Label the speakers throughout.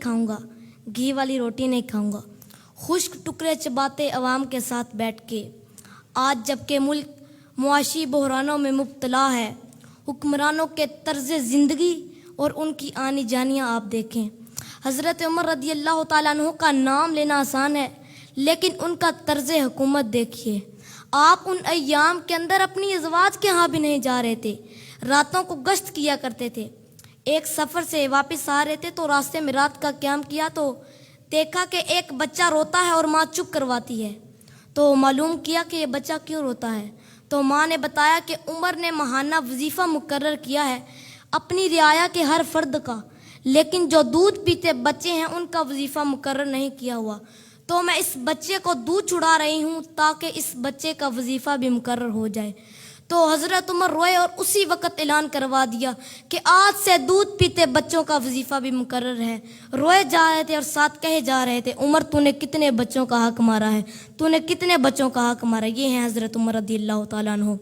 Speaker 1: کھاؤں گا، گھی والی روٹی نہیں کھاؤں گا، خشک ٹکڑے چباتے عوام کے ساتھ بیٹھ کے۔ آج جب کہ ملک معاشی بحرانوں میں مبتلا ہے، حکمرانوں کے طرز زندگی اور ان کی آنی جانیاں آپ دیکھیں۔ حضرت عمر رضی اللہ تعالیٰ عنہ کا نام لینا آسان ہے، لیکن ان کا طرز حکومت دیکھیے۔ آپ ان ایام کے اندر اپنی ازواج کے ہاں بھی نہیں جا رہے تھے، راتوں کو گشت کیا کرتے تھے۔ ایک سفر سے واپس آ رہے تھے تو راستے میں رات کا قیام کیا تو دیکھا کہ ایک بچہ روتا ہے اور ماں چپ کرواتی ہے۔ تو معلوم کیا کہ یہ بچہ کیوں روتا ہے، تو ماں نے بتایا کہ عمر نے ماہانہ وظیفہ مقرر کیا ہے اپنی رعایا کے ہر فرد کا، لیکن جو دودھ پیتے بچے ہیں ان کا وظیفہ مقرر نہیں کیا ہوا، تو میں اس بچے کو دودھ چھڑا رہی ہوں تاکہ اس بچے کا وظیفہ بھی مقرر ہو جائے۔ تو حضرت عمر روئے اور اسی وقت اعلان کروا دیا کہ آج سے دودھ پیتے بچوں کا وظیفہ بھی مقرر ہے۔ روئے جا رہے تھے اور ساتھ کہے جا رہے تھے، عمر تو نے کتنے بچوں کا حق مارا ہے، تو نے کتنے بچوں کا حق مارا۔ یہ ہیں حضرت عمر رضی اللہ تعالیٰ عنہ۔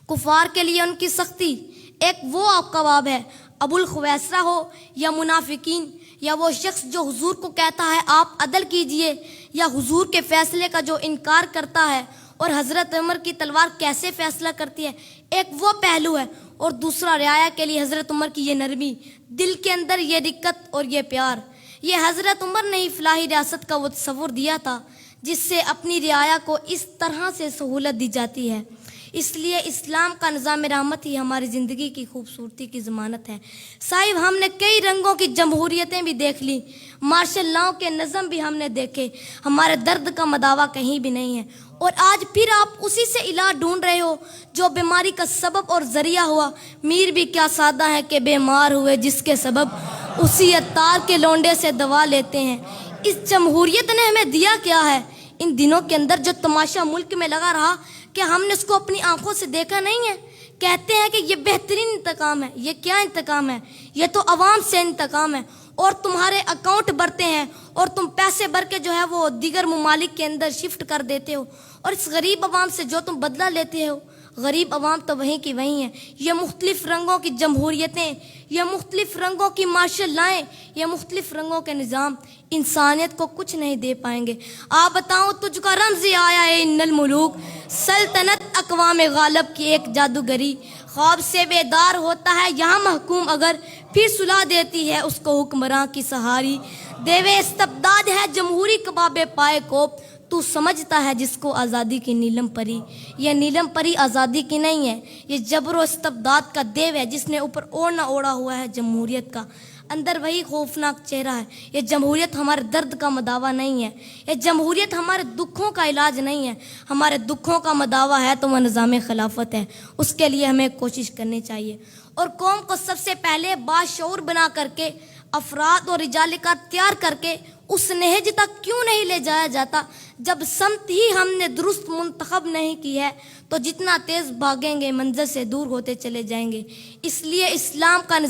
Speaker 1: کفار کے لیے ان کی سختی ایک وہ قواب ہے، ابو الخویسرہ ہو یا منافقین، یا وہ شخص جو حضور کو کہتا ہے آپ عدل کیجئے، یا حضور کے فیصلے کا جو انکار کرتا ہے، اور حضرت عمر کی تلوار کیسے فیصلہ کرتی ہے، ایک وہ پہلو ہے، اور دوسرا رعایا کے لیے حضرت عمر کی یہ نرمی، دل کے اندر یہ رقت اور یہ پیار۔ یہ حضرت عمر نے ہی فلاحی ریاست کا وہ تصور دیا تھا جس سے اپنی رعایا کو اس طرح سے سہولت دی جاتی ہے۔ اس لیے اسلام کا نظام رحمت ہی ہماری زندگی کی خوبصورتی کی ضمانت ہے۔ صاحب ہم نے کئی رنگوں کی جمہوریتیں بھی دیکھ لی، مارشل لاؤ کے نظم بھی ہم نے دیکھے، ہمارے درد کا مداوا کہیں بھی نہیں ہے، اور آج پھر آپ اسی سے علاج ڈھونڈ رہے ہو جو بیماری کا سبب اور ذریعہ ہوا۔ میر بھی کیا سادہ ہے کہ بیمار ہوئے جس کے سبب اسی عطار کے لونڈے سے دوا لیتے ہیں۔ اس جمہوریت نے ہمیں دیا کیا ہے؟ ان دنوں کے اندر جو تماشا ملک میں لگا رہا کہ ہم نے اس کو اپنی آنکھوں سے دیکھا نہیں ہے۔ کہتے ہیں کہ یہ بہترین انتقام ہے، یہ کیا انتقام ہے؟ یہ تو عوام سے انتقام ہے، اور تمہارے اکاؤنٹ بھرتے ہیں اور تم پیسے بھر کے جو ہے وہ دیگر ممالک کے اندر شفٹ کر دیتے ہو، اور اس غریب عوام سے جو تم بدلہ لیتے ہو، غریب عوام تو وہیں کی وہیں ہیں۔ یہ مختلف رنگوں کی جمہوریتیں، یہ مختلف رنگوں کی مارشل لائیں، یہ مختلف رنگوں کے نظام انسانیت کو کچھ نہیں دے پائیں گے۔ آپ بتاؤ تجھ کا رمز آیا ہے ان الملوک، سلطنت اقوام غالب کی ایک جادوگری، خواب سے بیدار ہوتا ہے یہاں محکوم اگر پھر سلا دیتی ہے اس کو حکمراں کی سہاری، دیوے استبداد ہے جمہوری کباب پائے کوپ، تو سمجھتا ہے جس کو آزادی کی نیلم پری۔ یہ نیلم پری آزادی کی نہیں ہے، یہ جبر و استبداد کا دیو ہے جس نے اوپر اوڑھنا اوڑھا ہوا ہے جمہوریت کا، اندر وہی خوفناک چہرہ ہے۔ یہ جمہوریت ہمارے درد کا مداوا نہیں ہے، یہ جمہوریت ہمارے دکھوں کا علاج نہیں ہے۔ ہمارے دکھوں کا مداوا ہے تو وہ نظام خلافت ہے، اس کے لیے ہمیں کوشش کرنی چاہیے، اور قوم کو سب سے پہلے باشعور بنا کر کے، افراد اور رجال کار تیار کر کے اس نہج تک کیوں نہیں لے جایا جاتا؟ جب سمت ہی ہم نے درست منتخب نہیں کی ہے تو جتنا تیز بھاگیں گے منزل سے دور ہوتے چلے جائیں گے۔ اس لیے اسلام کا نظام